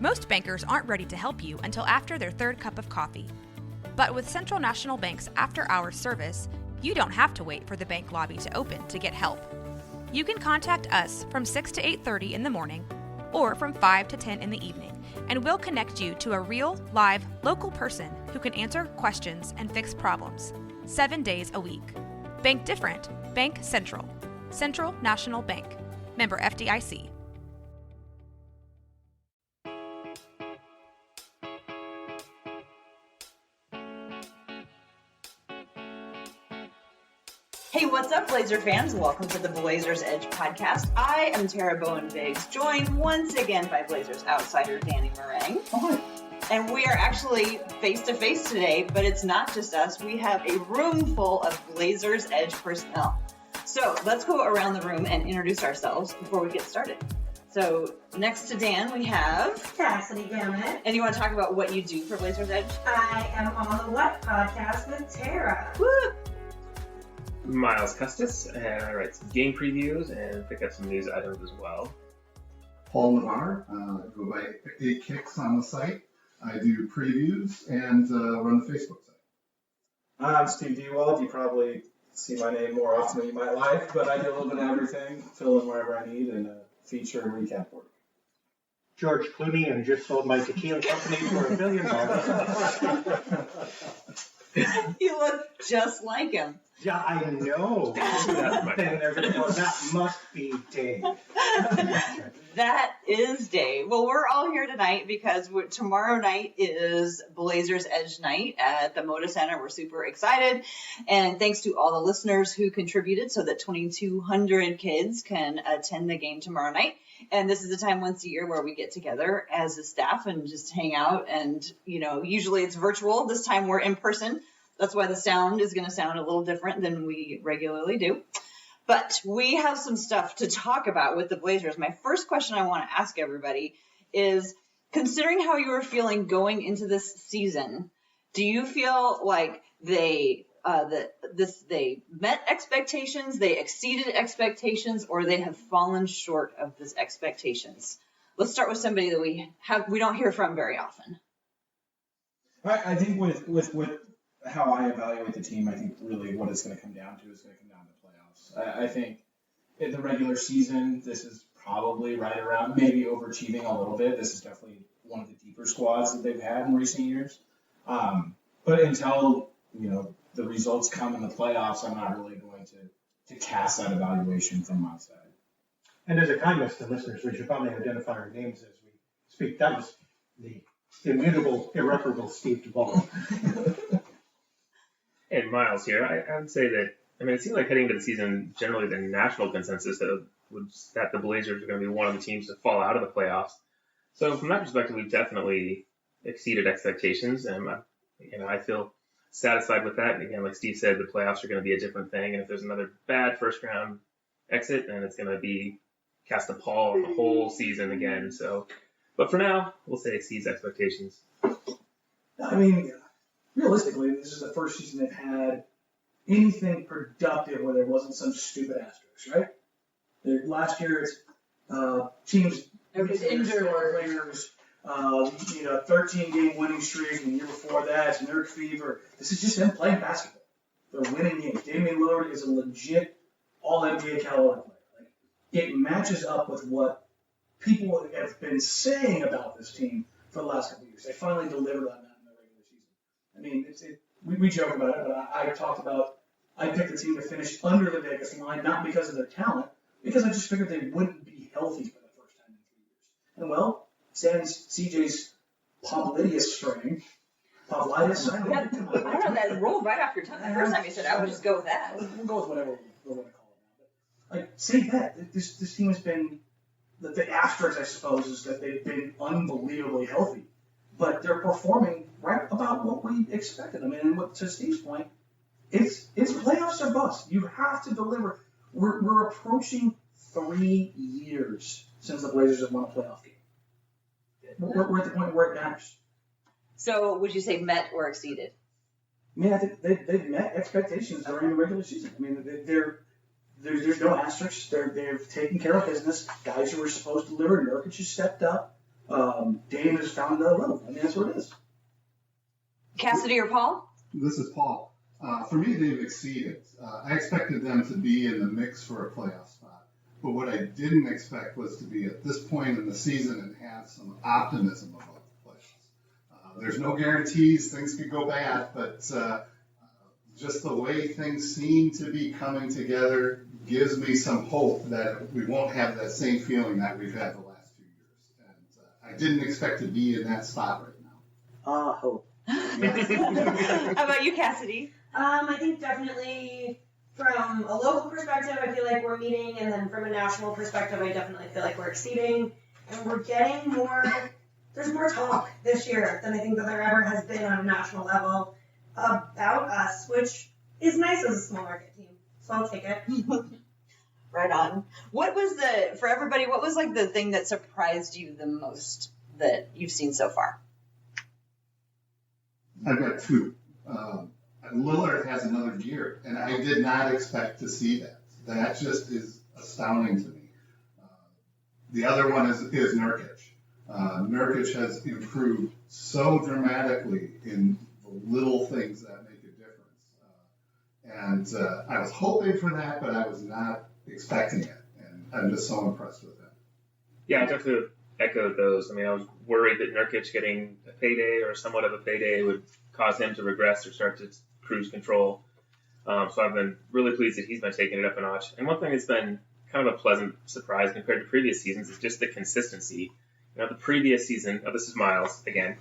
Most bankers aren't ready to help you until after their third cup of coffee. But with Central National Bank's after-hours service, you don't have to wait for the bank lobby to open to get help. You can contact us from 6 to 8:30 in the morning or from 5 to 10 in the evening, and we'll connect you to a real, live, local person who can answer questions and fix problems 7 days a week. Bank different. Bank Central. Central National Bank. Member FDIC. Hey, what's up, Blazer fans? Welcome to the Blazers Edge podcast. I am Tara Bowen-Biggs, joined once again by Blazers outsider Danny Meringue. And we are actually face-to-face today, but it's not just us. We have a room full of Blazers Edge personnel. So let's go around the room and introduce ourselves before we get started. So next to Dan, we have Cassidy. And you want to talk about what you do for Blazers Edge? I am on the What podcast with Tara. Woo! Miles Custis, and I write some game previews and pick up some news items as well. Paul Navarre, I go by 8 Kicks on the site. I do previews and run the Facebook site. I'm Steve Dewald. You probably see my name more often than you might like, but I do a little bit of everything, fill in wherever I need, and feature and recap work. George Clooney, and just sold my tequila company for $1 billion. You look just like him. Yeah, I know. And they're going to go, that must be Dave. That is Dave. Well, we're all here tonight because tomorrow night is Blazers Edge night at the Moda Center. We're super excited. And thanks to all the listeners who contributed so that 2,200 kids can attend the game tomorrow night. And this is a time once a year where we get together as a staff and just hang out. And, you know, usually it's virtual. This time we're in person. That's why the sound is going to sound a little different than we regularly do. But we have some stuff to talk about with the Blazers. My first question I want to ask everybody is, considering how you were feeling going into this season, do you feel like they met expectations, they exceeded expectations, or they have fallen short of these expectations? Let's start with somebody that we don't hear from very often. I think with how I evaluate the team, I think really what it's going to come down to is going to come down to playoffs. I think in the regular season, this is probably right around maybe overachieving a little bit. This is definitely one of the deeper squads that they've had in recent years. But until, the results come in the playoffs, I'm not really going to cast that evaluation from my side. And as a kindness to listeners, we should probably identify our names as we speak. That was the immutable, irreparable Steve Duvall. And Miles here. I would say that, it seems like heading into the season, generally the national consensus that the Blazers are going to be one of the teams to fall out of the playoffs. So from that perspective, we've definitely exceeded expectations, and I feel satisfied with that. And again, like Steve said, the playoffs are going to be a different thing, and if there's another bad first round exit, then it's going to be cast a pall on the whole season again. So, but for now, we'll say exceeds expectations. Realistically, this is the first season they've had anything productive where there wasn't some stupid asterisk, right? Last year, it's teams injured players, 13-game winning streak, and the year before that, it's Nerd Fever. This is just them playing basketball. They're winning games. Damian Lillard is a legit All-NBA caliber player. It matches up with what people have been saying about this team for the last couple of years. They finally delivered on that. We joke about it, but I talked about I picked the team to finish under the Vegas line, not because of their talent, because I just figured they wouldn't be healthy for the first time in 3 years. And well, sans CJ's Pavlidis string, Pavlidis, I don't know, that rolled right off your tongue the first time you said it. I would just go with that. We'll go with whatever we're going to call it now. But say that this team has been the asterisk, I suppose, is that they've been unbelievably healthy, but they're performing right about what we expected. And to Steve's point, it's playoffs or bust. You have to deliver. We're approaching 3 years since the Blazers have won a playoff game. We're at the point where it matters. So would you say met or exceeded? I think they've met expectations during the regular season. There's no asterisks. They've taken care of business. Guys who were supposed to deliver, Nurkic has stepped up. Dame has found another level. I mean, that's what it is. Cassidy or Paul? This is Paul. For me, they've exceeded. I expected them to be in the mix for a playoff spot. But what I didn't expect was to be at this point in the season and have some optimism about the playoffs. There's no guarantees. Things could go bad, but just the way things seem to be coming together gives me some hope that we won't have that same feeling that we've had the last 2 years. And I didn't expect to be in that spot right now. Hope. How about you, Cassidy? I think definitely from a local perspective, I feel like we're meeting, and then from a national perspective, I definitely feel like we're exceeding, and we're getting more. There's more talk this year than I think that there ever has been on a national level about us, which is nice as a small market team. So I'll take it. Right on. What was for everybody, what was like the thing that surprised you the most that you've seen so far? I've got two. Lillard has another gear, and I did not expect to see that. That just is astounding to me. The other one is Nurkic. Nurkic has improved so dramatically in the little things that make a difference. And I was hoping for that, but I was not expecting it. And I'm just so impressed with him. Yeah, I definitely echoed those. I mean, I was worried that Nurkic getting a payday or somewhat of a payday would cause him to regress or start to cruise control. So I've been really pleased that he's been taking it up a notch. And one thing that's been kind of a pleasant surprise compared to previous seasons is just the consistency. You know, the previous season, this is Miles again.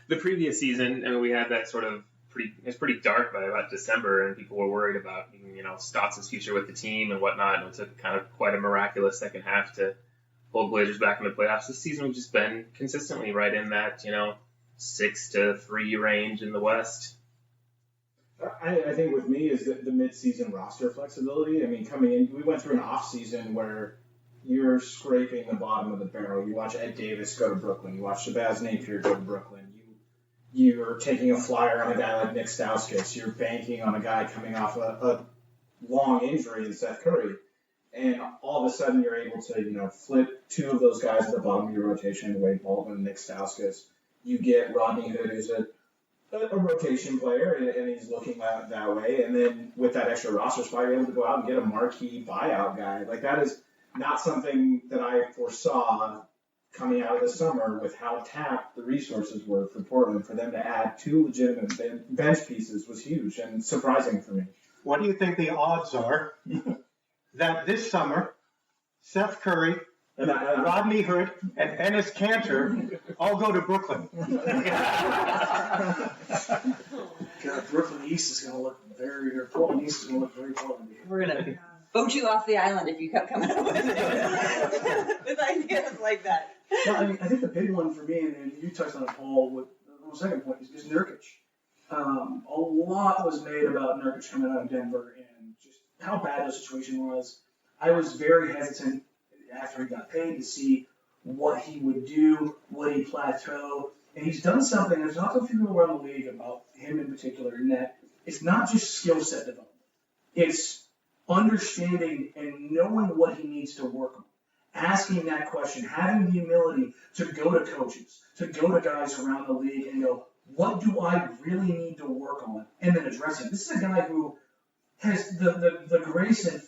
The previous season, I mean, we had that sort of it was pretty dark by about December, and people were worried about, you know, Stotts' future with the team and whatnot. And it took kind of quite a miraculous second half to pull Blazers back in the playoffs. This season we've just been consistently right in that, 6-3 range in the West. I think with me is the mid-season roster flexibility. I mean, coming in, we went through an off-season where you're scraping the bottom of the barrel. You watch Ed Davis go to Brooklyn. You watch Shabazz Napier go to Brooklyn. You're taking a flyer on a guy like Nick Stauskas. You're banking on a guy coming off a long injury in Seth Curry. And all of a sudden you're able to, flip two of those guys at the bottom of your rotation, Wade Baldwin and Nick Stauskas. You get Rodney Hood, who's a rotation player, and he's looking that way. And then with that extra roster spot, you're able to go out and get a marquee buyout guy. Like, that is not something that I foresaw coming out of the summer with how tapped the resources were for Portland. For them to add two legitimate bench pieces was huge and surprising for me. What do you think the odds are that this summer Seth Curry, Rodney Hood, and Enes Kanter all go to Brooklyn? God, Brooklyn East is going to look Portland East is going to look very Portland. We're going to vote you off the island if you kept coming up with ideas like that. No, I think the big one for me, and you touched on it, Paul, with the second point, is just Nurkic. A lot was made about Nurkic coming out of Denver and just how bad the situation was. I was very hesitant after he got paid to see what he would do, would he plateau, and he's done something. There's not a few people around the league about him in particular, in that it's not just skill set development. It's understanding and knowing what he needs to work on. Asking that question, having the humility to go to coaches, to go to guys around the league and go, what do I really need to work on? And then address it. This is a guy who has the grace and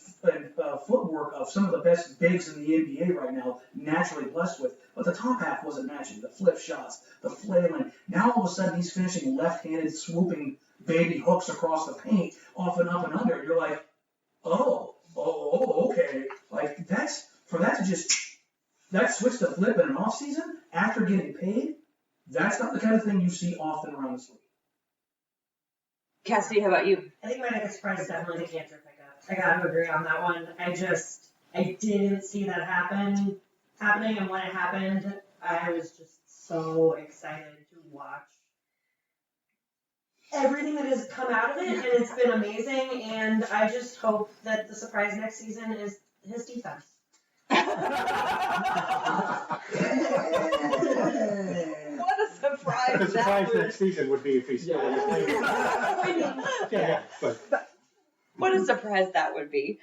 footwork of some of the best bigs in the NBA right now, naturally blessed with, but the top half wasn't matching. The flip shots, the flailing. Now all of a sudden he's finishing left-handed, swooping baby hooks across the paint, off and up and under. You're like, oh, okay. Like, that switch to flip in an off season after getting paid, that's not the kind of thing you see often around this league. Cassidy, how about you? I think my biggest surprise is definitely the Kanter pickup. I got to agree on that one. I didn't see that happening, and when it happened, I was just so excited to watch everything that has come out of it, and it's been amazing, and I just hope that the surprise next season is his defense. What a surprise! The surprise next season would be if he's still in the league. But what a surprise that would be.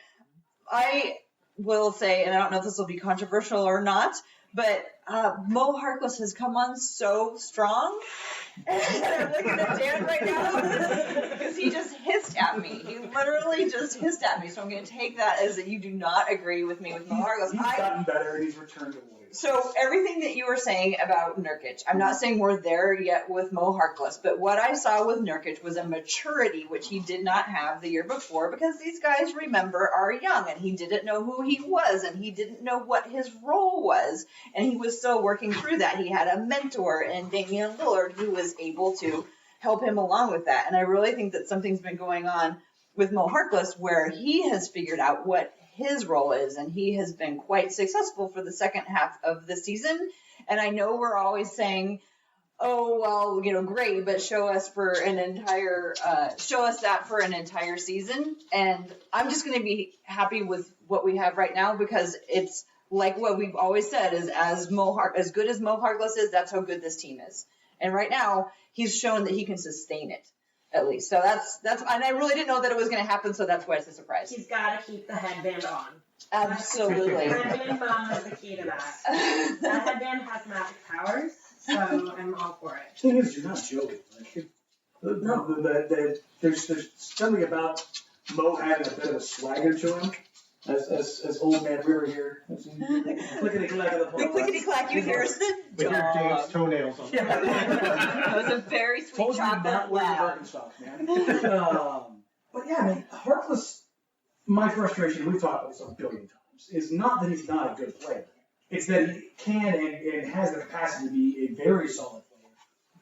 I will say, and I don't know if this will be controversial or not, but Mo Harkless has come on so strong. And I'm looking at Dan right now because he just hissed at me. He literally just hissed at me. So I'm going to take that as that you do not agree with me with Mo Harkless. He's gotten better and he's returned to Williams. So everything that you were saying about Nurkic, I'm not saying we're there yet with Mo Harkless, but what I saw with Nurkic was a maturity which he did not have the year before because these guys, remember, are young and he didn't know who he was and he didn't know what his role was and he was still working through that. He had a mentor in Damian Lillard who was able to help him along with that. And I really think that something's been going on with Mo Harkless where he has figured out what his role is, and he has been quite successful for the second half of the season. And I know we're always saying, oh, well, great, but show us that for an entire season. And I'm just going to be happy with what we have right now because it's like what we've always said is as good as Mo Harkless is, that's how good this team is. And right now he's shown that he can sustain it. At least. So that's, and I really didn't know that it was going to happen, so that's why it's a surprise. He's got to keep the headband on. Absolutely. Headband phone is the key to that. That headband has magic powers, so I'm all for it. The thing is, you're not joking. There's something about Mo having a bit of a swagger to him. As old man River here, clickety clack of the The clickety clack you hear is the With your dog. James toenails on. That was a very sweet Told you chocolate not wear lab. Birkenstocks, man. But yeah, I mean, Harkless, my frustration, we've talked about this a billion times, is not that he's not a good player. It's that he can and has the capacity to be a very solid player,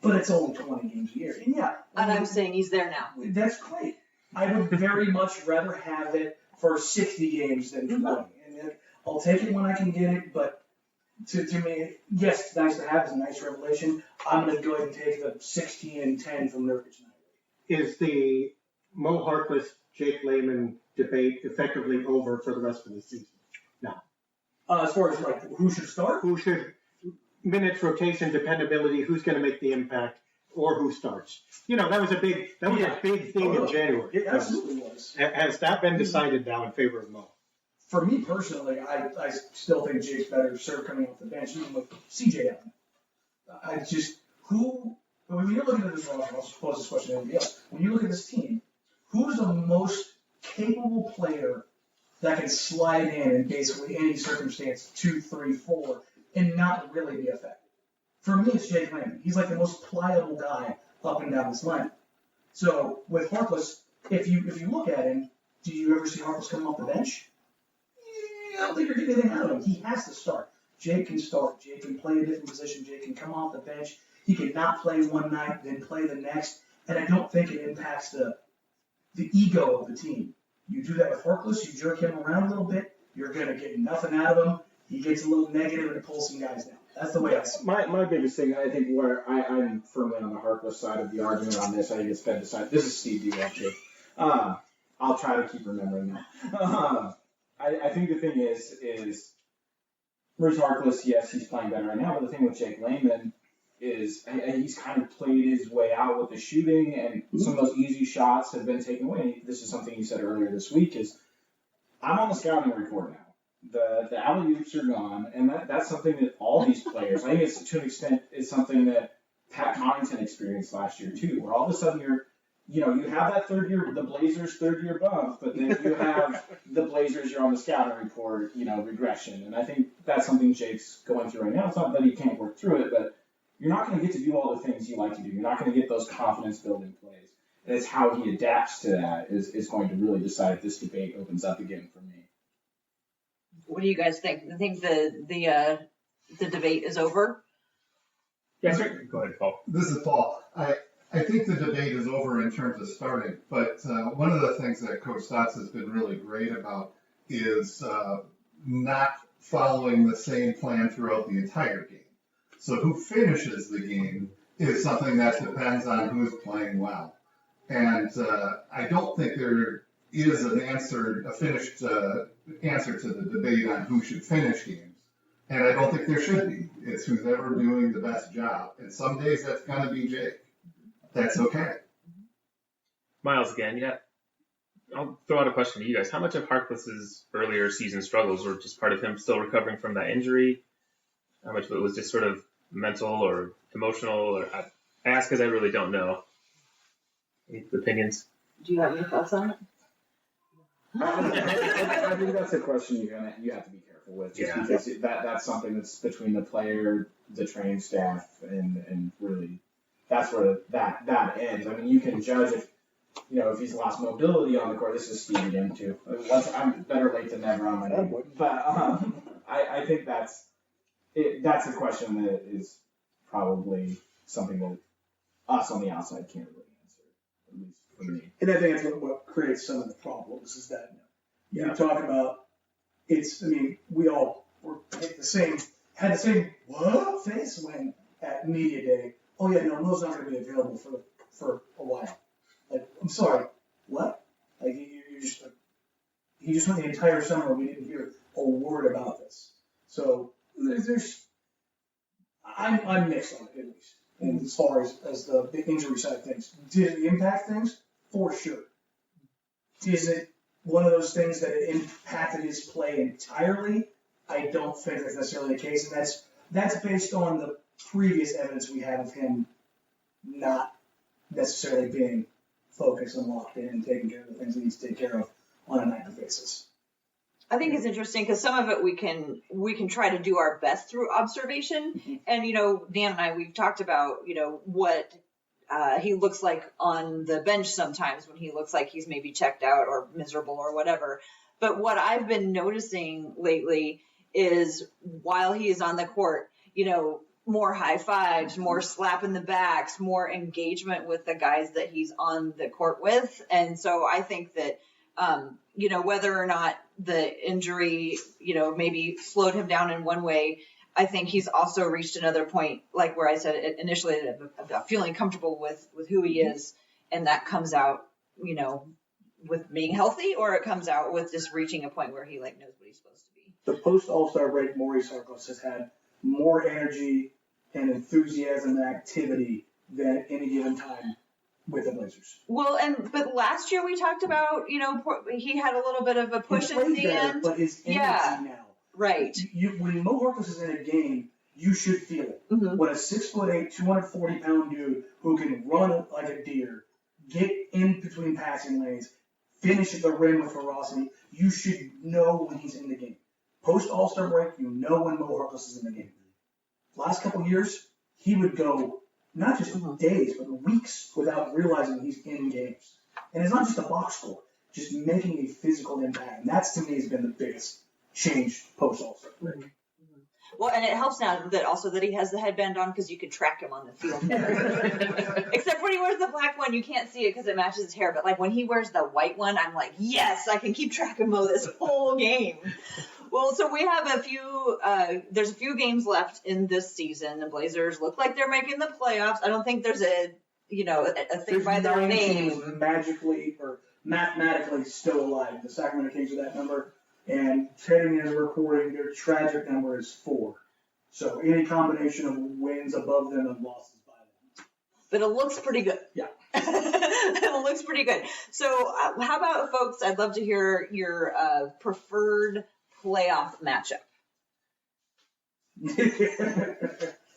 but it's only 20 games a year. And yeah. And I'm saying he's there now. That's great. I would very much rather have it for 60 games than 20. And I'll take it when I can get it, but to me, yes, it's nice to have. It's a nice revelation. I'm going to go ahead and take the 16 and 10 from Nurkic tonight. Is the Mo Harkless, Jake Layman debate effectively over for the rest of the season? No. As far as like who should start? Who should, minutes, rotation, dependability, who's going to make the impact, or who starts? That was a big thing in January. It absolutely was. Has that been decided now in favor of Mo? For me personally, I still think Jake's better served coming off the bench, even with CJ out. When you're looking at this roster, I'll just pose this question to everybody else. When you look at this team, who's the most capable player that can slide in basically any circumstance, 2, 3, 4, and not really be effective? For me, it's Jake Layman. He's like the most pliable guy up and down this line. So with Harkless, if you look at him, do you ever see Harkless come off the bench? I don't think you're getting anything out of him. He has to start. Jake can start. Jake can play a different position. Jake can come off the bench. He can not play one night, then play the next. And I don't think it impacts the ego of the team. You do that with Harkless, you jerk him around a little bit, you're going to get nothing out of him. He gets a little negative and it pulls some guys down. That's the way I see it. My biggest thing, I think, where I'm firmly on the Harkless side of the argument on this, I think it's been decided. This is Steve D. actually. I'll try to keep remembering that. I think the thing is Bruce Harkless, yes, he's playing better right now, but the thing with Jake Layman is he's kind of played his way out with the shooting, and some of those easy shots have been taken away. This is something you said earlier this week, is I'm on the scouting report now. The alley-oops are gone, and that's something that all these players, I think it's to an extent, is something that Pat Connaughton experienced last year too, where all of a sudden you have that the Blazers third year bump, but then you have the Blazers, you're on the scouting report, regression. And I think that's something Jake's going through right now. It's not that he can't work through it, but you're not going to get to do all the things you like to do. You're not going to get those confidence building plays. And it's how he adapts to that is going to really decide if this debate opens up again for me. What do you guys think? I think the debate is over. Yeah, sure. Go ahead, Paul. This is Paul. I think the debate is over in terms of starting, but one of the things that Coach Stotts has been really great about is not following the same plan throughout the entire game. So who finishes the game is something that depends on who's playing well. And I don't think there is a finished answer to the debate on who should finish games. And I don't think there should be. It's who's ever doing the best job. And some days that's going to be Jake. That's okay. Miles again, yeah. I'll throw out a question to you guys. How much of Harkless's earlier season struggles were just part of him still recovering from that injury? how much of it was just sort of mental or emotional, or I ask because I really don't know. Any opinions? Do you have any thoughts on it? I think that's a question you have to be careful with, just because that's something that's between the player, the training staff, and really that's where that ends. I mean, you can judge if he's lost mobility on the court. This is Steve again too. I'm better late than never on my name, but I think that's a question that is probably something that us on the outside can't really answer, at least for me. And I think that's what creates some of the problems is that you talk about we all had the same what face when at media day. Oh yeah, no, Mo's not going to be available for a while. Like, I'm sorry, what? Like he just went the entire summer. We didn't hear a word about this. So I'm mixed on it at least. And as far as the injury side of things, did it impact things? For sure. Is it one of those things that it impacted his play entirely? I don't think that's necessarily the case, and that's based on the previous evidence we have of him not necessarily being focused and locked in and taking care of the things he needs to take care of on a nightly basis. I think it's interesting because some of it we can try to do our best through observation. And, Dan and I, we've talked about, what he looks like on the bench sometimes when he looks like he's maybe checked out or miserable or whatever. But what I've been noticing lately is while he is on the court, more high fives, more slap in the backs, more engagement with the guys that he's on the court with. And so I think that, whether or not the injury, maybe slowed him down in one way, I think he's also reached another point, like where I said initially, about feeling comfortable with who he is. And that comes out, with being healthy, or it comes out with just reaching a point where he knows what he's supposed to be. The post All-Star break, Maurice Harkless has had more energy and enthusiasm and activity than at any given time with the Blazers. Well, but last year we talked about, he had a little bit of a push at the end. But his energy now. Right. When Mo Harkless is in a game, you should feel it. Mm-hmm. When a 6'8", 240-pound dude who can run like a deer, get in between passing lanes, finish at the rim with ferocity, you should know when he's in the game. Post All-Star break, you know when Mo Harkless is in the game. Last couple of years, he would go not just days, but weeks without realizing he's in games. And it's not just a box score, just making a physical impact. And that's, to me, has been the biggest change post All-Star break. Mm-hmm. Well, and it helps now that he has the headband on because you can track him on the field. Except when he wears the black one, you can't see it because it matches his hair. But when he wears the white one, I'm like, yes, I can keep track of Mo this whole game. Well, so we have there's a few games left in this season. The Blazers look like they're making the playoffs. I don't think there's a thing by their name. Teams magically or mathematically still alive. The Sacramento Kings are that number. And heading into the recording, their tragic number is 4. So any combination of wins above them and losses by them. But it looks pretty good. Yeah. It looks pretty good. So how about, folks, I'd love to hear your preferred playoff matchup.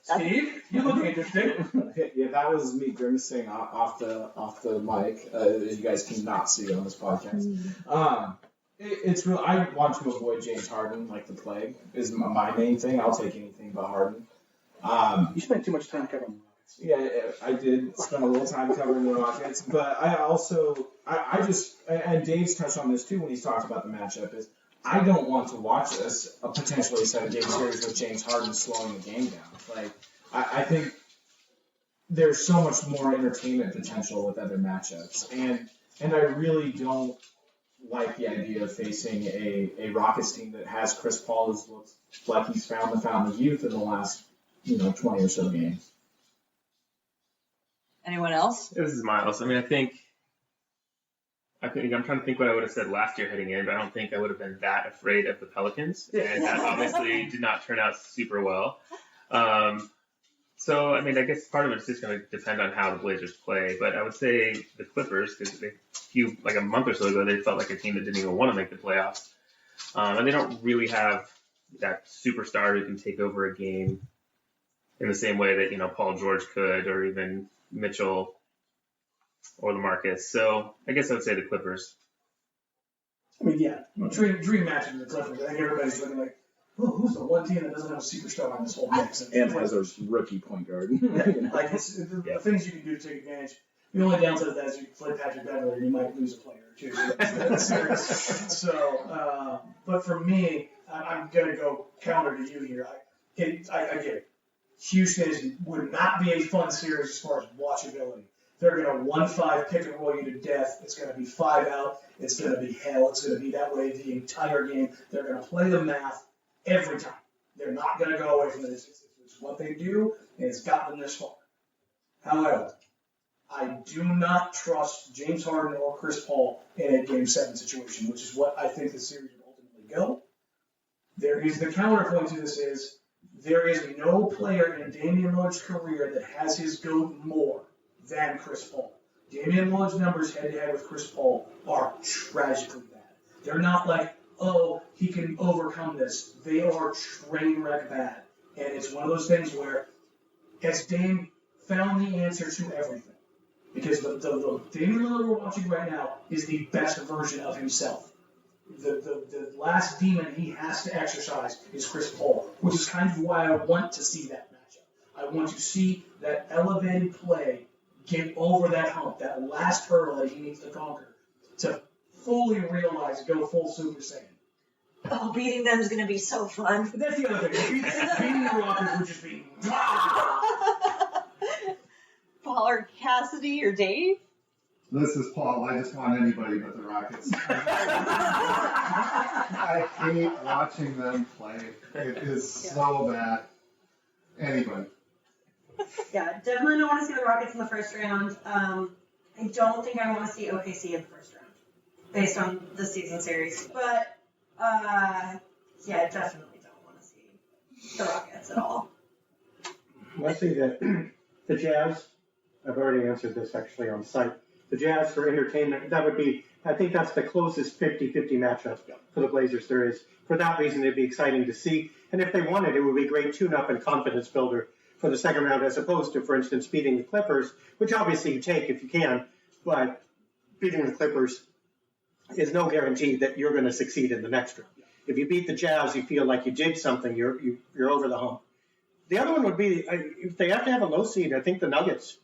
Steve, you look interesting. Yeah, that was me grimacing off the mic, as you guys cannot see on this podcast. It's real. I want to avoid James Harden like the plague is my main thing. I'll take anything but Harden. You spent too much time covering the Rockets. Yeah, I did spend a little time covering the Rockets, but I also I just and Dave's touched on this too when he's talked about the matchup is I don't want to watch this a potentially 7-game series with James Harden slowing the game down. Like I think there's so much more entertainment potential with other matchups, and I really don't like the idea of facing a Rockets team that has Chris Paul who looks like he's found the fountain of youth in the last 20 or so games. Anyone else? This is Miles. I mean, I think I'm trying to think what I would have said last year heading in, but I don't think I would have been that afraid of the Pelicans, and that obviously did not turn out super well. So, I mean, I guess part of it is just going to depend on how the Blazers play, but I would say the Clippers, because a month or so ago, they felt like a team that didn't even want to make the playoffs. And they don't really have that superstar who can take over a game in the same way that, Paul George could, or even Mitchell or LaMarcus. So I guess I would say the Clippers. I mean, yeah, dream match in the Clippers. I think everybody's looking like, oh, who's the one team that doesn't have a superstar on this whole mix? And has a rookie point guard. Like the things you can do to take advantage. The only downside of that is you play Patrick Beverley, you might lose a player or two. That's serious. So, but for me, I'm gonna go counter to you here. I get it. Houston would not be a fun series as far as watchability. They're going to 1-5 pick and roll you to death. It's going to be 5 out. It's going to be hell. It's going to be that way the entire game. They're going to play the math every time. They're not going to go away from it. It's what they do, and it's gotten them this far. However, I do not trust James Harden or Chris Paul in a Game 7 situation, which is what I think the series would ultimately go. There is the counterpoint to this is there is no player in Damian Lillard's career that has his GOAT more than Chris Paul. Damian Lillard's numbers head-to-head with Chris Paul are tragically bad. They're not like, oh, he can overcome this. They are train wreck bad. And it's one of those things where has Dame found the answer to everything? Because the Damian Lillard we're watching right now is the best version of himself. The last demon he has to exercise is Chris Paul, which is kind of why I want to see that matchup. I want to see that elevated play get over that hump, that last hurdle that he needs to conquer to fully realize, go full Super Saiyan. Oh, beating them is going to be so fun. But that's the other thing. Beating the Rockets would just be... Paul or Cassidy or Dave? This is Paul. I just want anybody but the Rockets. I hate watching them play. It is so bad. Anybody. Yeah, definitely don't want to see the Rockets in the first round. I don't think I want to see OKC in the first round, based on the season series. But, yeah, I definitely don't want to see the Rockets at all. Let's see that the Jazz, I've already answered this actually on site. The Jazz for entertainment, that would be, I think that's the closest 50-50 matchup for the Blazers there is. For that reason, it'd be exciting to see. And if they wanted, it would be a great tune-up and confidence builder for the second round, as opposed to, for instance, beating the Clippers, which obviously you take if you can, but beating the Clippers is no guarantee that you're going to succeed in the next round. If you beat the Jazz, you feel like you did something, you're over the hump. The other one would be, if they have to have a low seed, I think the Nuggets,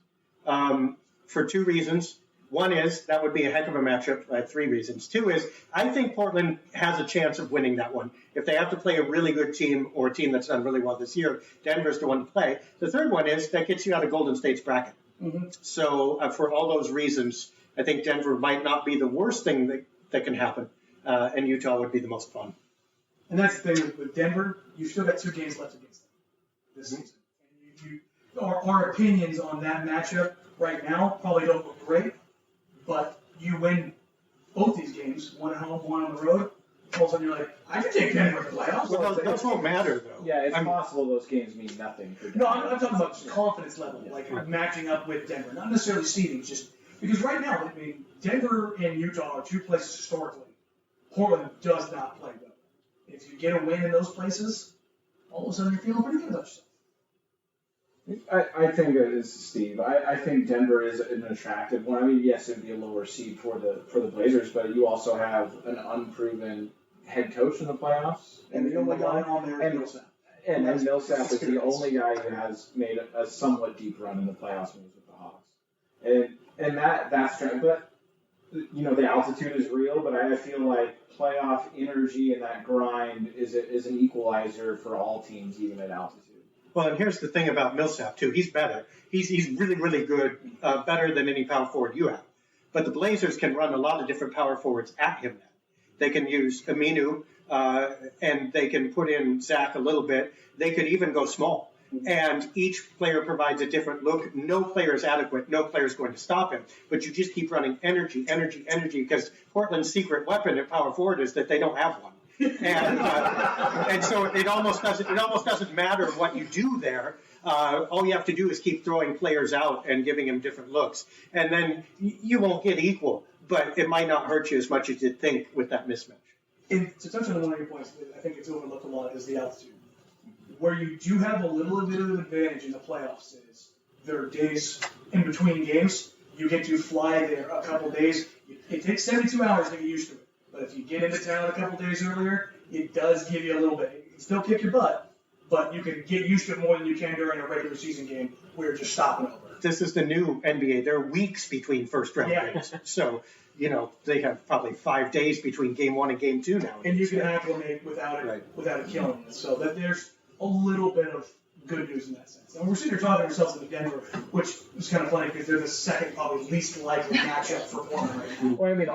for two reasons. One is, that would be a heck of a matchup. I have three reasons. Two is, I think Portland has a chance of winning that one. If they have to play a really good team or a team that's done really well this year, Denver's the one to play. The third one is, that gets you out of Golden State's bracket. Mm-hmm. So for all those reasons, I think Denver might not be the worst thing that can happen, and Utah would be the most fun. And that's the thing with Denver, you've still got 2 games left against them this season. And our opinions on that matchup right now probably don't look great, but you win both these games, one at home, one on the road, all of a sudden you're like, I can take Denver in the playoffs. Well, Those won't matter, though. Yeah, it's possible those games mean nothing for Denver. No, I'm talking about confidence level, like matching up with Denver, not necessarily seeding, just because right now, I mean, Denver and Utah are 2 places historically. Portland does not play well. If you get a win in those places, all of a sudden you're feeling pretty good about yourself. I think it is Steve. I think Denver is an attractive one. I mean, yes, it'd be a lower seed for the Blazers, but you also have an unproven head coach in the playoffs. And the only guy on there is Millsap. And Millsap is the only guy who has made a somewhat deep run in the playoffs when he was with the Hawks. And that's true. But the altitude is real, but I feel like playoff energy and that grind is an equalizer for all teams, even at altitude. Well, and here's the thing about Millsap, too. He's better. He's really, really good, better than any power forward you have. But the Blazers can run a lot of different power forwards at him now. They can use Aminu, and they can put in Zach a little bit. They could even go small. And each player provides a different look. No player is adequate. No player is going to stop him. But you just keep running energy, because Portland's secret weapon at power forward is that they don't have one. And so it almost doesn't matter what you do there. All you have to do is keep throwing players out and giving them different looks, and then you won't get equal, but it might not hurt you as much as you'd think with that mismatch. And to touch on one of your points, I think it's overlooked a lot is the altitude. Where you do have a little bit of advantage in the playoffs is there are days in between games. You get to fly there a couple days. It takes 72 hours to get used to it. But if you get into town a couple days earlier, it does give you a little bit. It can still kick your butt, but you can get used to it more than you can during a regular season game where you're just stopping over. This is the new NBA. There are weeks between first round games. So, they have probably 5 days between game 1 and game 2 now. And you can acclimate without it killing you. So that there's a little bit of good news in that sense. And we're sitting here talking ourselves into Denver, which is kind of funny because they're the second probably least likely matchup for Portland right now. Well, I mean,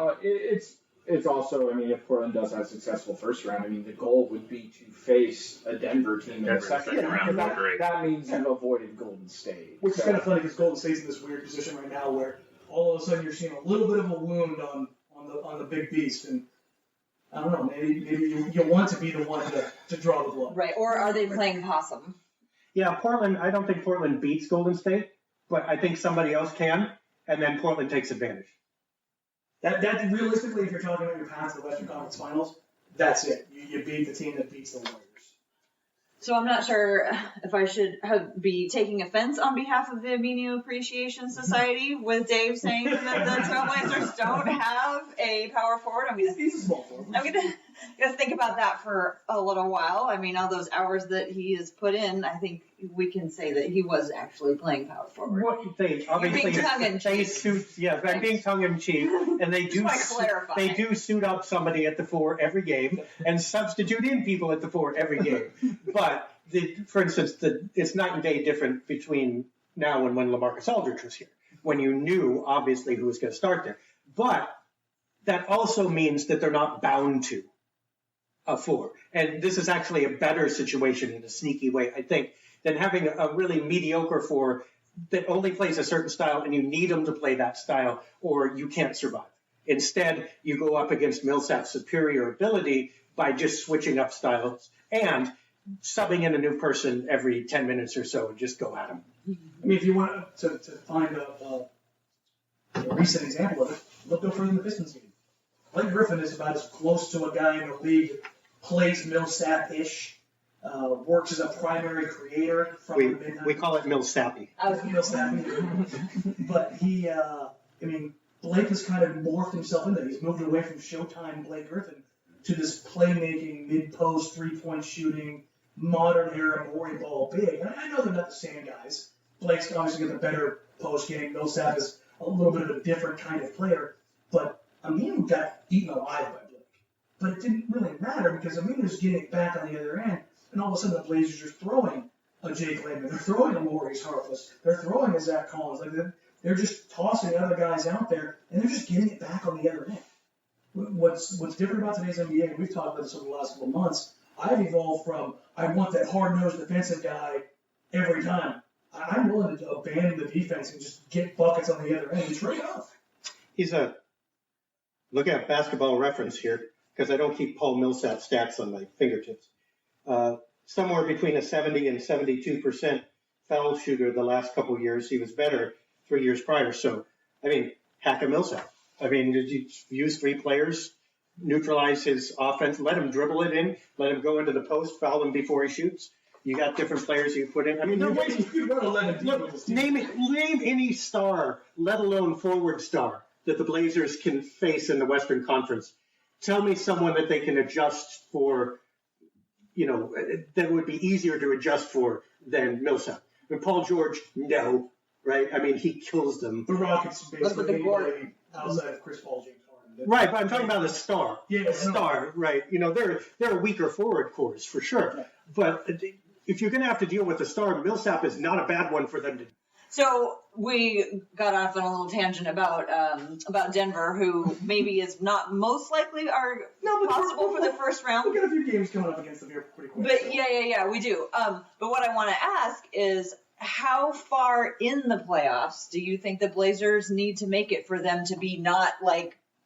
it's also, I mean, if Portland does have a successful first round, I mean, the goal would be to face a Denver team in the second round. That means you've avoided Golden State. Which is kind of funny because Golden State's in this weird position right now where all of a sudden you're seeing a little bit of a wound on the big beast, and I don't know, maybe you want to be the one to draw the blood. Right, or are they playing possum? Yeah, Portland, I don't think Portland beats Golden State, but I think somebody else can, and then Portland takes advantage. That realistically, if you're talking about your path to the Western Conference Finals, that's it. You beat the team that beats the Warriors. So I'm not sure if I should be taking offense on behalf of the Amino Appreciation Society with Dave saying that the Trailblazers don't have a power forward. He's a small forward. I'm gonna think about that for a little while. I mean, all those hours that he has put in, I think we can say that he was actually playing power forward. What they obviously being tongue-in-cheek. I'm being tongue-in-cheek, and they do suit up somebody at the 4 every game and substitute in people at the 4 every game. But for instance, it's night and day different between now and when LaMarcus Aldridge was here, when you knew obviously who was going to start there. But that also means that they're not bound to a 4, and this is actually a better situation in a sneaky way, I think, than having a really mediocre 4 that only plays a certain style and you need them to play that style or you can't survive. Instead, you go up against Millsap's superior ability by just switching up styles and subbing in a new person every 10 minutes or so and just go at them. I mean, if you want to find a recent example of it, look no further than the Pistons game. Blake Griffin is about as close to a guy in the league that plays Millsap-ish. Works as a primary creator from the midnight. We call it Millsappy. Millsappy. But Blake has kind of morphed himself into that. He's moved away from Showtime Blake Griffin to this playmaking, mid-post, three-point shooting, modern era Morey ball big. And I know they're not the same guys. Blake's obviously got the better post game. Millsap is a little bit of a different kind of player. But Aminu got eaten alive by Blake. But it didn't really matter because Aminu's getting it back on the other end. And all of a sudden, the Blazers are throwing a Jake Layman. They're throwing a Maurice Harkless. They're throwing a Zach Collins. They're just tossing other guys out there, and they're just getting it back on the other end. What's different about today's NBA, and we've talked about this over the last couple of months, I've evolved from I want that hard-nosed defensive guy every time. I'm willing to abandon the defense and just get buckets on the other end and trade off. Look at Basketball Reference here, because I don't keep Paul Millsap stats on my fingertips. Somewhere between a 70 and 72% foul shooter the last couple of years. He was better 3 years prior. So, hack a Millsap. Did you use 3 players, neutralize his offense, let him dribble it in, let him go into the post, foul him before he shoots? You got different players you put in. Name any star, let alone forward star, that the Blazers can face in the Western Conference. Tell me someone that they can adjust for, that would be easier to adjust for than Millsap. Paul George, no, right? He kills them. The Rockets basically anybody outside of Chris Paul, James Harden. Right, but I'm talking about a star. Yeah, a star, right? They're a weaker forward cores for sure. Right. But if you're going to have to deal with a star, Millsap is not a bad one for them to. So we got off on a little tangent about Denver, who maybe is not most likely possible for the first round. We've got a few games coming up against them here pretty quick. But yeah, we do. But what I want to ask is, how far in the playoffs do you think the Blazers need to make it for them to be not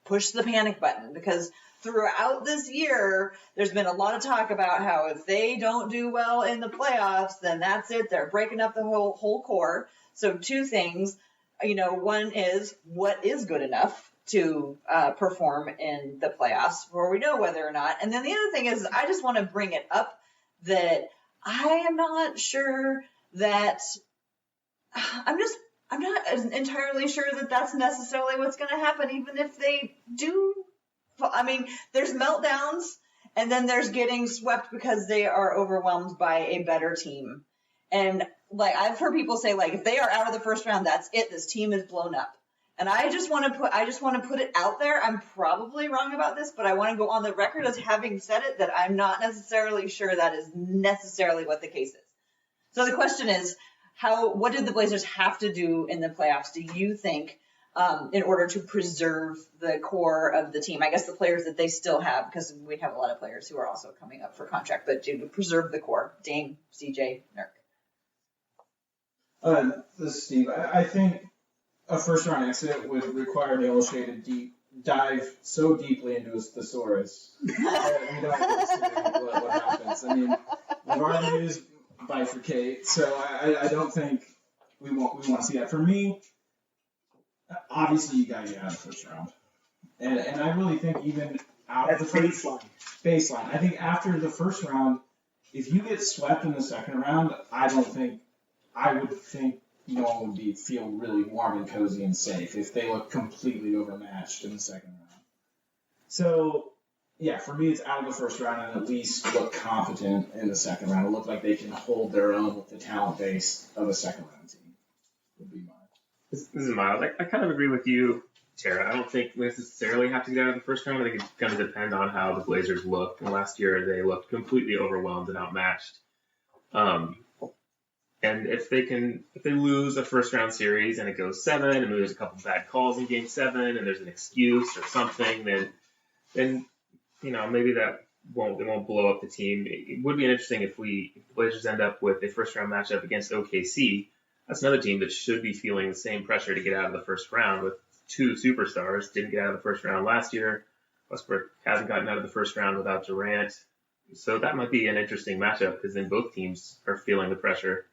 push the panic button? Because throughout this year, there's been a lot of talk about how if they don't do well in the playoffs, then that's it. They're breaking up the whole core. So 2 things, one is what is good enough, to perform in the playoffs before we know whether or not. And then the other thing is, I just want to bring it up that I am not sure that I'm not entirely sure that that's necessarily what's going to happen, even if they do. I mean, there's meltdowns, and then there's getting swept because they are overwhelmed by a better team. And like I've heard people say, like, if they are out of the first round, that's it. This team is blown up. And I just want to put it out there. I'm probably wrong about this, but I want to go on the record as having said it, that I'm not necessarily sure that is necessarily what the case is. So the question is, what did the Blazers have to do in the playoffs, do you think, in order to preserve the core of the team? I guess the players that they still have, because we have a lot of players who are also coming up for contract, but to preserve the core, Dame, CJ, Nurk. This is Steve. I think a first-round exit would require Dale Shea to dive so deeply into his thesaurus that we don't get to see what happens. I mean, we've already used bifurcate, so I don't think we want to see that. For me, obviously you got to get out of the first round, and I really think even out of the first baseline. I think after the first round, if you get swept in the second round, I would think no one would feel really warm and cozy and safe if they look completely overmatched in the second round. So, yeah, for me, it's out of the first round and at least look competent in the second round. It look like they can hold their own with the talent base of a second round team. Would be mine. This is Miles. I kind of agree with you, Tara. I don't think we necessarily have to get out of the first round. I think it's going to depend on how the Blazers look. And last year, they looked completely overwhelmed and outmatched. And if they lose a first round series and it goes 7, and there's a couple bad calls in game 7, and there's an excuse or something, then maybe it won't blow up the team. It would be interesting if the Blazers end up with a first round matchup against OKC. That's another team that should be feeling the same pressure to get out of the first round with 2 superstars. Didn't get out of the first round last year. Westbrook hasn't gotten out of the first round without Durant. So that might be an interesting matchup because then both teams are feeling the pressure.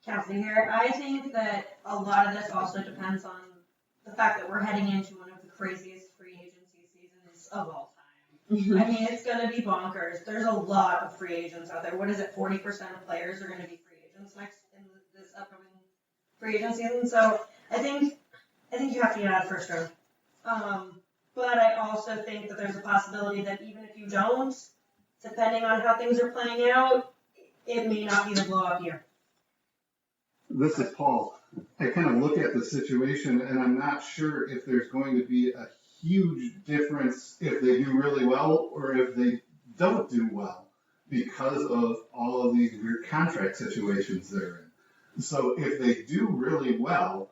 Cassidy here. I think that a lot of this also depends on the fact that we're heading into one of the craziest free agency seasons of all time. I mean, it's going to be bonkers. There's a lot of free agents out there. What is it? 40% of players are going to be free agents in this upcoming free agent season. So I think you have to get out of first round. But I also think that there's a possibility that even if you don't, depending on how things are playing out, it may not be the blow-up year. This is Paul. I kind of look at the situation, and I'm not sure if there's going to be a huge difference if they do really well or if they don't do well because of all of these weird contract situations they're in. So if they do really well,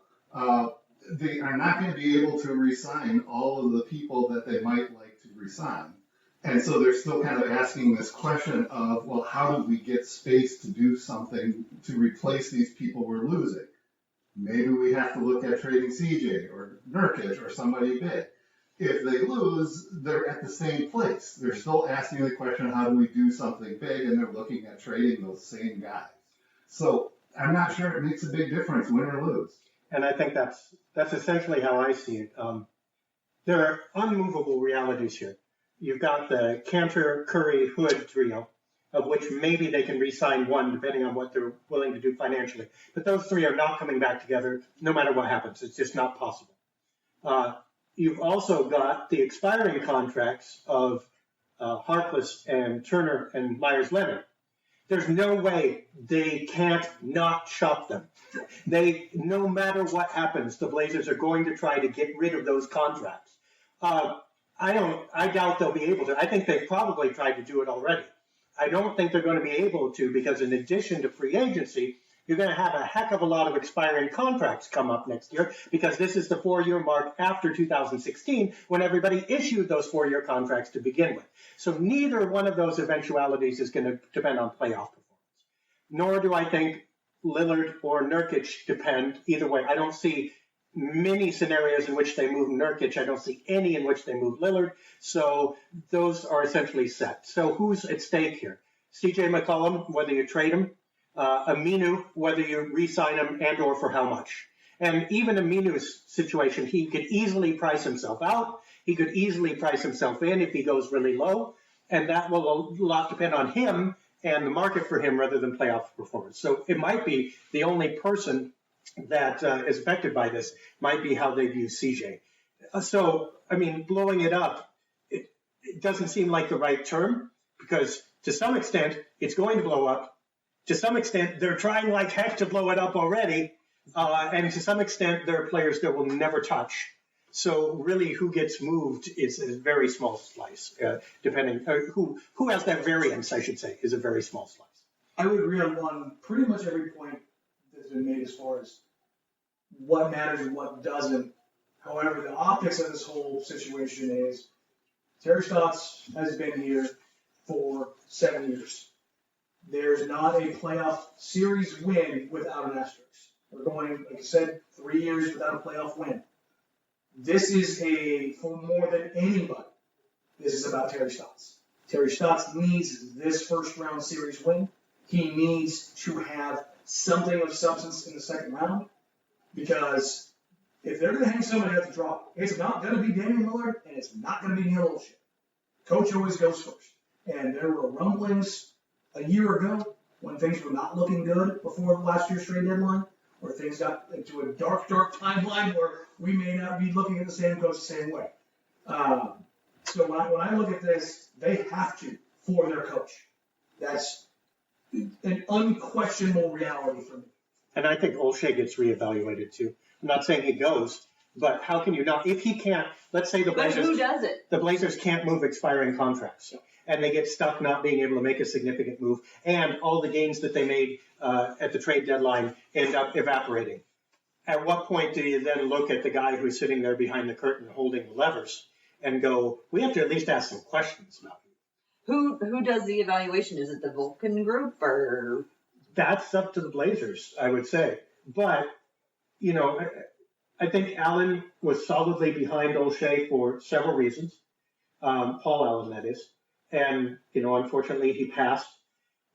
they are not going to be able to re-sign all of the people that they might like to re-sign. And so they're still kind of asking this question of, well, how do we get space to do something to replace these people we're losing? Maybe we have to look at trading CJ or Nurkic or somebody big. If they lose, they're at the same place. They're still asking the question, how do we do something big? And they're looking at trading those same guys. So I'm not sure it makes a big difference, win or lose. And I think that's essentially how I see it. There are unmovable realities here. You've got the Cantor, Curry, Hood trio, of which maybe they can re-sign one depending on what they're willing to do financially. But those 3 are not coming back together no matter what happens. It's just not possible. You've also got the expiring contracts of Harkless and Turner and Myers-Leonard. There's no way they can't not shop them. No matter what happens, the Blazers are going to try to get rid of those contracts. I doubt they'll be able to. I think they've probably tried to do it already. I don't think they're going to be able to because in addition to free agency, you're going to have a heck of a lot of expiring contracts come up next year because this is the 4-year mark after 2016 when everybody issued those 4-year contracts to begin with. So neither one of those eventualities is going to depend on playoff performance. Nor do I think Lillard or Nurkic depend either way. I don't see many scenarios in which they move Nurkic. I don't see any in which they move Lillard. So those are essentially set. So who's at stake here? CJ McCollum, whether you trade him, Aminu, whether you re-sign him and or for how much. And even in Minu's situation, he could easily price himself out. He could easily price himself in if he goes really low. And that will a lot depend on him and the market for him rather than playoff performance. So it might be the only person that is affected by this might be how they view CJ. So, I mean, blowing it up, it doesn't seem like the right term because to some extent it's going to blow up. To some extent, they're trying like heck to blow it up already. And to some extent, there are players that will never touch. So really, who gets moved is a very small slice, depending who has that variance, I should say, is a very small slice. I would agree on pretty much every point that's been made as far as what matters and what doesn't. However, the optics of this whole situation is Terry Stotts has been here for 7 years. There's not a playoff series win without an asterisk. We're going, like I said, 3 years without a playoff win. This is for more than anybody, this is about Terry Stotts. Terry Stotts needs this first round series win. He needs to have something of substance in the second round because if they're going to hang somebody at the drop, it's not going to be Damian Lillard and it's not going to be Neil Olshey. Coach always goes first. And there were rumblings a year ago when things were not looking good before last year's trade deadline, where things got into a dark timeline where we may not be looking at the same coach the same way. So when I look at this, they have to for their coach. That's an unquestionable reality for me. And I think Olshey gets reevaluated too. I'm not saying he goes, but how can you not? If he can't, let's say the Blazers. But who does it? The Blazers can't move expiring contracts. And they get stuck not being able to make a significant move. And all the gains that they made at the trade deadline end up evaporating. At what point do you then look at the guy who's sitting there behind the curtain holding the levers and go, we have to at least ask some questions about you? Who does the evaluation? Is it the Vulcan group or? That's up to the Blazers, I would say. But, you know, I think Allen was solidly behind Olshey for several reasons. Paul Allen, that is. And, you know, unfortunately he passed.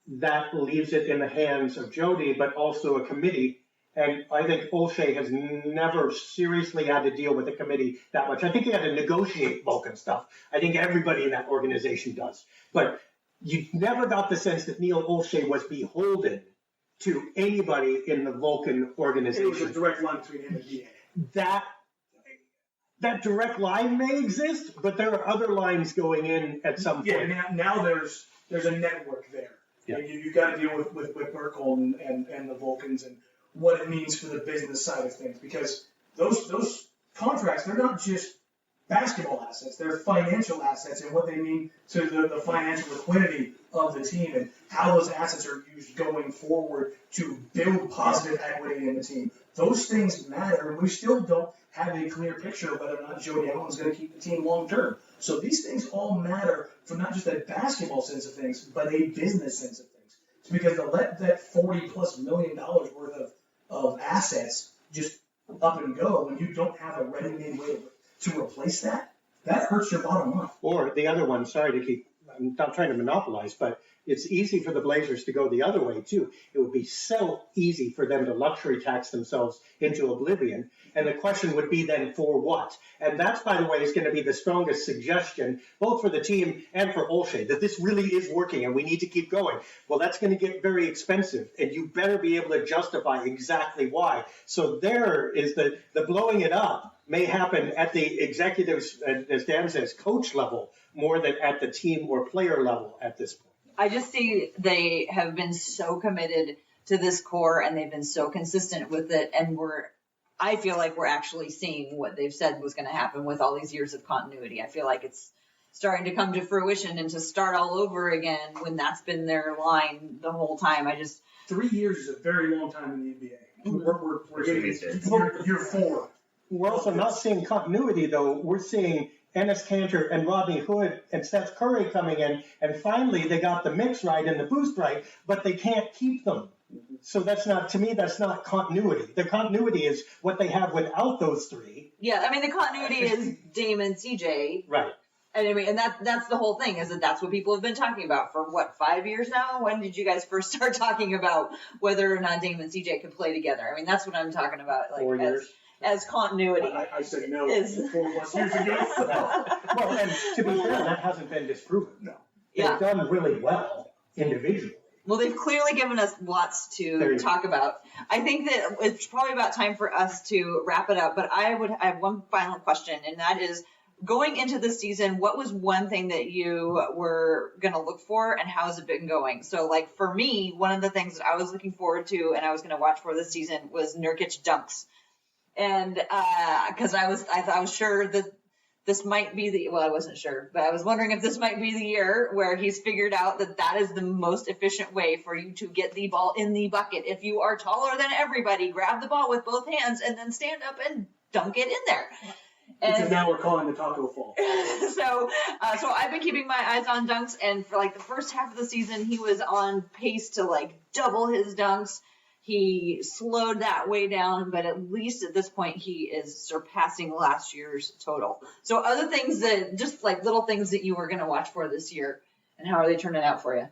That leaves it in the hands of Jody, but also a committee. And I think Olshey has never seriously had to deal with a committee that much. I think he had to negotiate Vulcan stuff. I think everybody in that organization does. But you never got the sense that Neil Olshey was beholden to anybody in the Vulcan organization. It was a direct line between him and DA. That direct line may exist, but there are other lines going in at some point. Yeah, now there's a network there. Yeah. You've got to deal with Merkel and the Vulcans and what it means for the business side of things. Because those contracts, they're not just basketball assets, they're financial assets and what they mean to the financial liquidity of the team and how those assets are used going forward to build positive equity in the team. Those things matter, and we still don't have a clear picture of whether or not Jody Allen's going to keep the team long term. So these things all matter from not just a basketball sense of things, but a business sense of things. It's because to let that $40+ million worth of assets just up and go when you don't have a ready-made way to replace that hurts your bottom line. Or the other one, I'm not trying to monopolize, but it's easy for the Blazers to go the other way too. It would be so easy for them to luxury tax themselves into oblivion. And the question would be then for what? And that's, by the way, is going to be the strongest suggestion, both for the team and for Olshey, that this really is working and we need to keep going. Well, that's going to get very expensive, and you better be able to justify exactly why. So there is the blowing it up may happen at the executives, as Dan says, coach level, more than at the team or player level at this point. I just see they have been so committed to this core and they've been so consistent with it. And I feel like we're actually seeing what they've said was going to happen with all these years of continuity. I feel like it's starting to come to fruition and to start all over again when that's been their line the whole time. 3 years is a very long time in the NBA. Mm-hmm. We're getting year 4. We're also not seeing continuity, though. We're seeing Enes Kanter and Rodney Hood and Seth Curry coming in, and finally they got the mix right and the boost right, but they can't keep them. So that's not continuity. The continuity is what they have without those three. Yeah, I mean, the continuity is Dame and CJ. Right. And I mean, and that's the whole thing, is that's what people have been talking about for what, 5 years now? When did you guys first start talking about whether or not Dame and CJ could play together? I mean, that's what I'm talking about, like 4 years. as continuity. I said no Is 4+ years ago. Well, and to be fair, that hasn't been disproven. No. They've done really well individually. Well, they've clearly given us lots to talk about. I think that it's probably about time for us to wrap it up, but I have one final question, and that is, going into this season, what was one thing that you were going to look for, and how has it been going? So, like, for me, one of the things that I was looking forward to and I was going to watch for this season was Nurkic dunks. And because I was sure that this might be I wasn't sure, but I was wondering if this might be the year where he's figured out that is the most efficient way for you to get the ball in the bucket. If you are taller than everybody, grab the ball with both hands and then stand up and dunk it in there. Because now we're calling the taco fall. So I've been keeping my eyes on dunks, and for like the first half of the season, he was on pace to like double his dunks. He slowed that way down, but at least at this point, he is surpassing last year's total. So other things that, just like little things that you were going to watch for this year, and how are they turning out for you?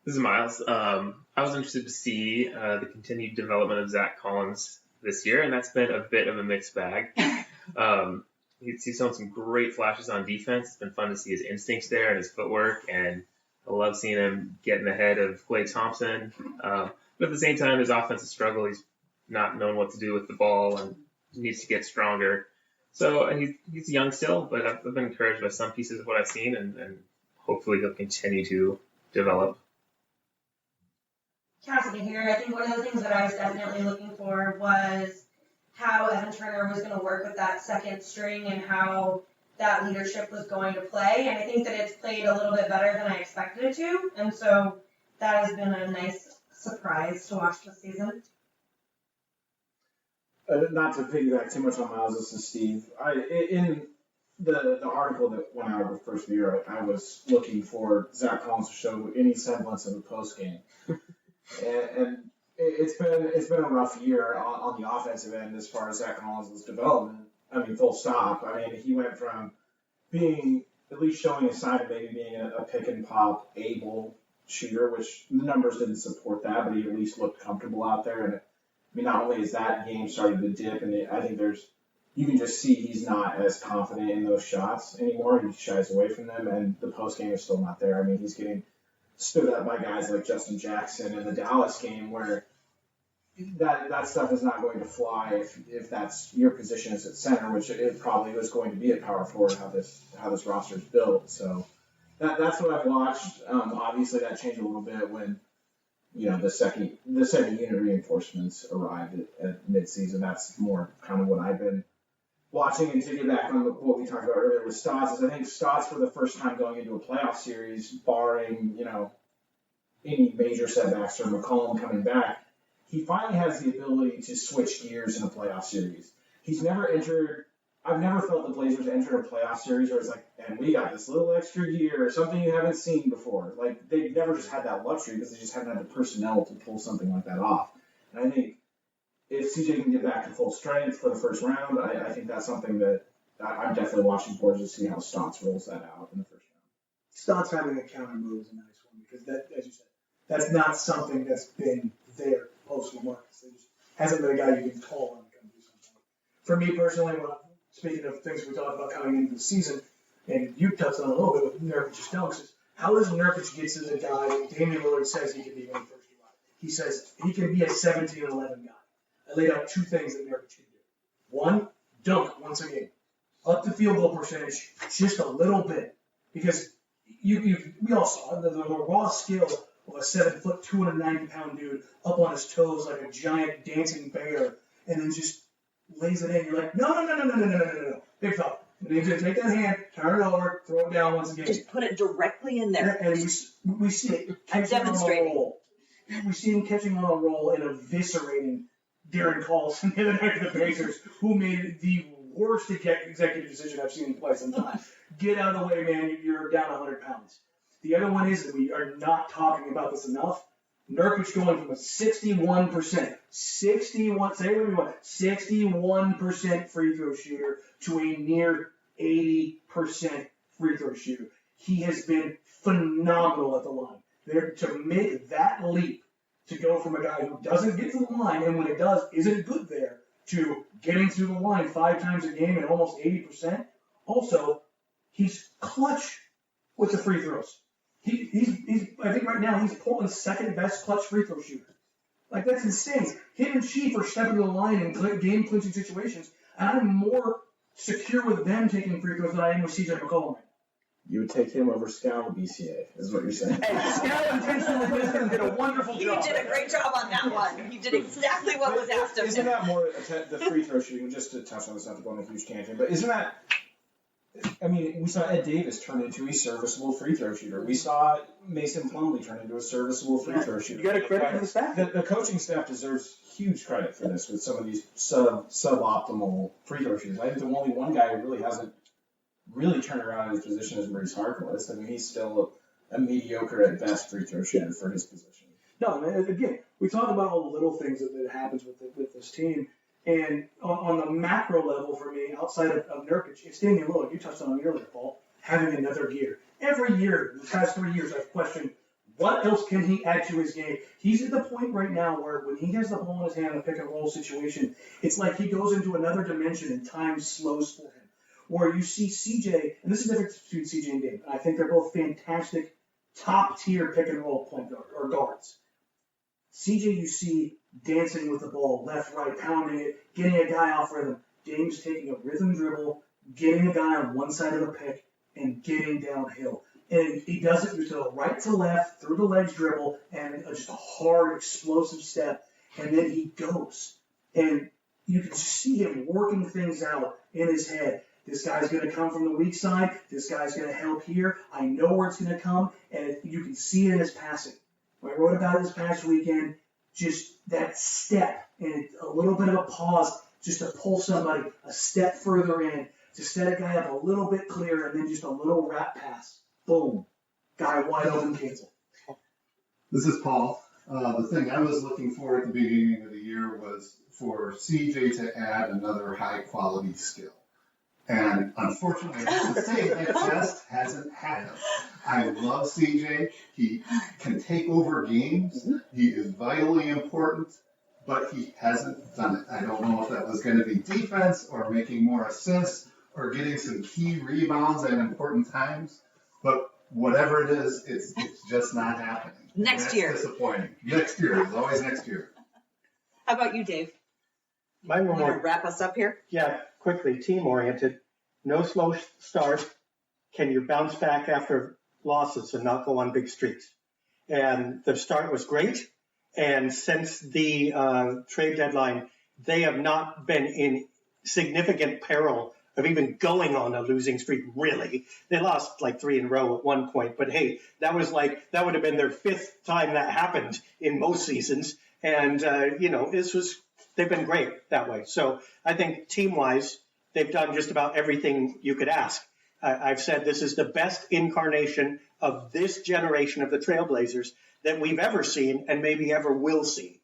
This is Miles. I was interested to see the continued development of Zach Collins this year, and that's been a bit of a mixed bag. He's shown some great flashes on defense. It's been fun to see his instincts there and his footwork, and I love seeing him getting ahead of Klay Thompson. But at the same time, his offensive struggle, he's not known what to do with the ball and needs to get stronger. So he's young still, but I've been encouraged by some pieces of what I've seen, and hopefully he'll continue to develop. Cassidy here. I think one of the things that I was definitely looking for was how Evan Turner was going to work with that second string and how that leadership was going to play. And I think that it's played a little bit better than I expected it to. And so that has been a nice surprise to watch this season. Not to piggyback too much on Miles, this is Steve. In the article that went out the first year, I was looking for Zach Collins to show any semblance of a post game, and it's been a rough year on the offensive end as far as Zach Collins' development. I mean, full stop. I mean, he went from being at least showing a sign of maybe being a pick and pop able shooter, which the numbers didn't support that, but he at least looked comfortable out there. And I mean, not only is that game starting to dip, and I think you can just see he's not as confident in those shots anymore. He shies away from them, and the post game is still not there. I mean, he's getting stood up by guys like Justin Jackson in the Dallas game, where that stuff is not going to fly if that's your position as at center, which it probably was going to be at power forward how this roster is built. So that's what I've watched. Obviously, that changed a little bit when the second unit reinforcements arrived at midseason. That's more kind of what I've been watching. And to get back on what we talked about earlier with Stotts, is I think Stotts for the first time going into a playoff series, barring any major setbacks or McCollum coming back, he finally has the ability to switch gears in a playoff series. I've never felt the Blazers enter a playoff series where it's like, and we got this little extra gear or something you haven't seen before. Like, they've never just had that luxury because they just haven't had the personnel to pull something like that off. And I think if CJ can get back to full strength for the first round, I think that's something that I'm definitely watching for, to see how Stotts rolls that out in the first round. Stotts having a counter move is a nice one because that, as you said, that's not something that's been there post-Lamarcus. It just hasn't been a guy you can call on to come do something. For me personally, speaking of things we talked about coming into the season, and you touched on a little bit with Nurkic's dunks, is how does Nurkic get to the guy that Damian Lillard says he can be when he first arrived? He says he can be a 17-11 guy. I laid out two things that Nurkic can do. One, dunk once a game. Up the field goal percentage just a little bit. Because we all saw the raw skill of a 7-foot, 290-pound dude up on his toes like a giant dancing bear, and then just lays it in. You're like, no. Big fella. And you just take that hand, turn it over, throw it down once again. Just put it directly in there. And we see it catching on a roll. We see him catching on a roll and eviscerating Darren Collison the other night for the Pacers, who made the worst executive decision I've seen in quite some time. Get out of the way, man. You're down 100 pounds. The other one is that we are not talking about this enough. Nurkic going from a 61% free throw shooter to a near 80% free throw shooter. He has been phenomenal at the line. There to make that leap to go from a guy who doesn't get to the line and when it does isn't good there to getting to the line 5 times a game and almost 80%. Also, he's clutch with the free throws. He's I think right now he's Portland's second best clutch free throw shooter. Like, that's insane. Him and Chief are stepping to the line in game clinching situations, and I'm more secure with them taking free throws than I am with CJ McCollum. You would take him over Scal BCA, is what you're saying. Hey, Scal intentionally missed him, did a wonderful job. He did a great job on that one. He did exactly what was asked of him. Isn't that more the free throw shooting? Just to touch on this, not to go on a huge tangent, but isn't that? I mean, we saw Ed Davis turn into a serviceable free throw shooter. We saw Mason Plumlee turn into a serviceable free throw shooter. You got to credit for the staff. The coaching staff deserves huge credit for this with some of these suboptimal free throw shooters. I think the only one guy who really hasn't really turned around in his position is Maurice Harkless. I mean, he's still a mediocre at best free throw shooter for his position. No, again, we talk about all the little things that happens with this team. And on the macro level for me, outside of Nurkic, it's Damian Lillard. You touched on it earlier, Paul, having another gear. Every year, the past 3 years, I've questioned what else can he add to his game. He's at the point right now where when he has the ball in his hand in a pick-and-roll situation, it's like he goes into another dimension and time slows for him. Where you see CJ, and this is the difference between CJ and Dame. I think they're both fantastic, top-tier pick-and-roll point guard or guards. CJ, you see dancing with the ball, left, right, pounding it, getting a guy off rhythm. Dame's taking a rhythm dribble, getting a guy on one side of the pick, and getting downhill. And he does it to the right to left, through the ledge dribble, and just a hard, explosive step. And then he goes. And you can see him working things out in his head. This guy's going to come from the weak side. This guy's going to help here. I know where it's going to come. And you can see it in his passing. I wrote about it this past weekend. Just that step and a little bit of a pause just to pull somebody a step further in, to set a guy up a little bit clearer, and then just a little wrap pass. Boom. Guy wide open, cancel. This is Paul. The thing I was looking for at the beginning of the year was for CJ to add another high-quality skill. And unfortunately, I have to say, that just hasn't happened. I love CJ. He can take over games. He is vitally important, but he hasn't done it. I don't know if that was going to be defense or making more assists or getting some key rebounds at important times. But whatever it is, it's just not happening. Next year. Disappointing. Next year. It's always next year. How about you, Dave? Mine were Want to more, wrap us up here? yeah, quickly, team-oriented. No slow start. Can you bounce back after losses and not go on big streaks? And the start was great. And since the trade deadline, they have not been in significant peril of even going on a losing streak, really. They lost like 3 in a row at one point. But hey, that would have been their 5th time that happened in most seasons. And, they've been great that way. So I think team-wise, they've done just about everything you could ask. I've said this is the best incarnation of this generation of the Trailblazers that we've ever seen and maybe ever will see.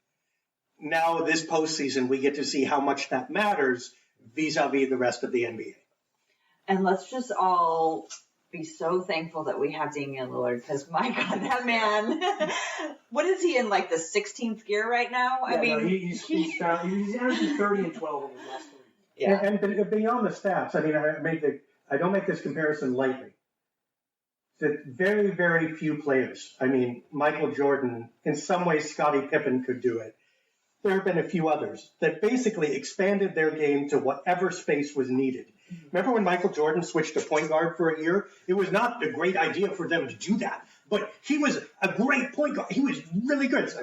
Now, this postseason, we get to see how much that matters vis-a-vis the rest of the NBA. And let's just all be so thankful that we have Damian Lillard, because my God, that man, what is he in, like the 16th gear right now? Yeah, I mean, he's averaging 30 and 12 in his last 3. Yeah. And beyond the stats, I mean, I don't make this comparison lightly. That very, very few players, I mean, Michael Jordan, in some ways Scottie Pippen could do it. There have been a few others that basically expanded their game to whatever space was needed. Remember when Michael Jordan switched to point guard for a year? It was not a great idea for them to do that, but he was a great point guard. He was really good. So,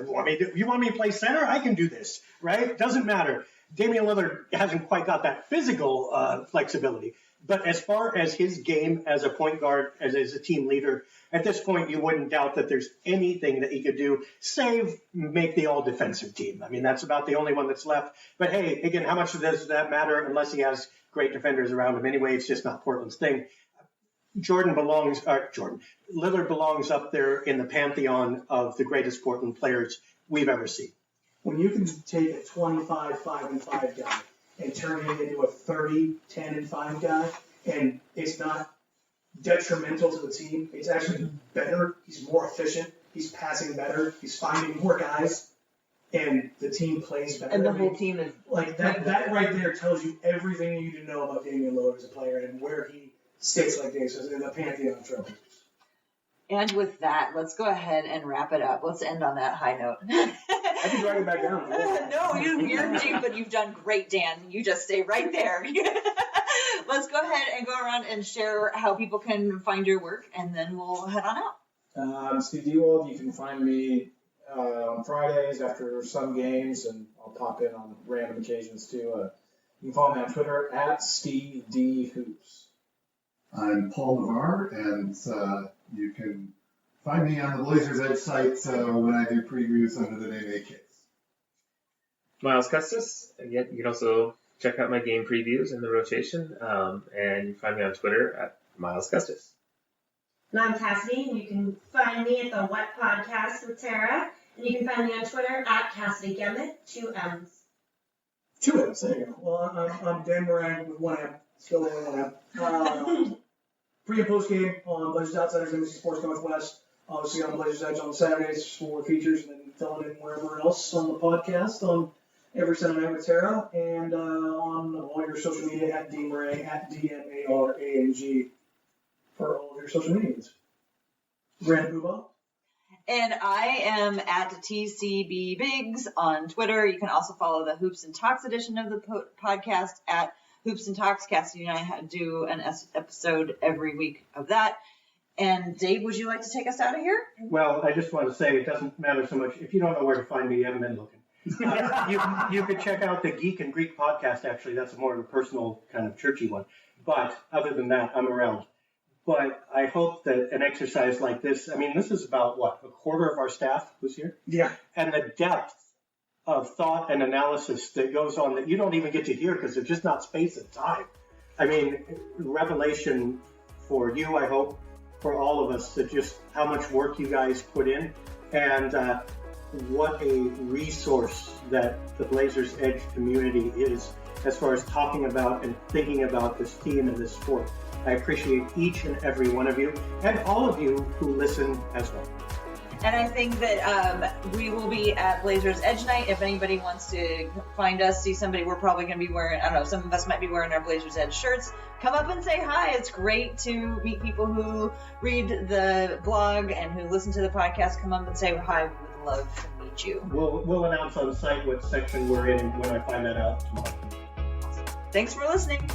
you want me to play center? I can do this, right? Doesn't matter. Damian Lillard hasn't quite got that physical flexibility. But as far as his game as a point guard, as a team leader, at this point, you wouldn't doubt that there's anything that he could do, save make the all-defensive team. I mean, that's about the only one that's left. But hey, again, how much does that matter unless he has great defenders around him anyway? It's just not Portland's thing. Lillard belongs up there in the pantheon of the greatest Portland players we've ever seen. When you can take a 25, 5-5 guy and turn him into a 30, 10-5 guy, and it's not detrimental to the team. It's actually better. He's more efficient. He's passing better. He's finding more guys. And the team plays better. And the whole team is like that. That right there tells you everything you need to know about Damian Lillard as a player and where he sits, like Dave says, in the pantheon of trophies. And with that, let's go ahead and wrap it up. Let's end on that high note. I can write it back down. No, but you've done great, Dan. You just stay right there. Let's go ahead and go around and share how people can find your work, and then we'll head on out. I'm Steve Dewald. You can find me on Fridays after some games, and I'll pop in on random occasions too. You can follow me on Twitter at Steve D Hoops. I'm Paul Navarre, and you can find me on the Blazers Edge site when I do previews under the name A-Case. Miles Custis. And yet you can also check out my game previews in the rotation, and you can find me on Twitter at Miles Custis. And I'm Cassidy, and you can find me at the What Podcast with Tara, and you can find me on Twitter at Cassidy Gemmett, 2 M's. 2 M's, there you go. Well, I'm Dan Moran with 1 M, still only 1 M. Pre and post game on Blazers Outsiders, NBC Sports Northwest. Obviously on Blazers Edge on Saturdays for features, and then filling in wherever else on the podcast on every Sunday night with Tara, and on all your social media at DMarang, at DMARANG for all of your social medias. Brandon Booba. And I am at TCB Biggs on Twitter. You can also follow the Hoops and Talks edition of the podcast at Hoops and Talks. Cassidy and I do an episode every week of that. And Dave, would you like to take us out of here? Well, I just want to say it doesn't matter so much. If you don't know where to find me, you haven't been looking. You could check out the Geek and Greek podcast, actually. That's more of a personal kind of churchy one. But other than that, I'm around. But I hope that an exercise like this, I mean, this is about, what, a quarter of our staff who's here? Yeah. And the depth of thought and analysis that goes on that you don't even get to hear because there's just not space and time. I mean, revelation for you, I hope, for all of us, that just how much work you guys put in, and what a resource that the Blazers Edge community is as far as talking about and thinking about this team and this sport. I appreciate each and every one of you, and all of you who listen as well. And I think that we will be at Blazers Edge Night. If anybody wants to find us, see somebody, we're probably going to be wearing, I don't know, some of us might be wearing our Blazers Edge shirts. Come up and say hi. It's great to meet people who read the blog and who listen to the podcast. Come up and say hi. We would love to meet you. We'll announce on the site what section we're in when I find that out tomorrow. Thanks for listening.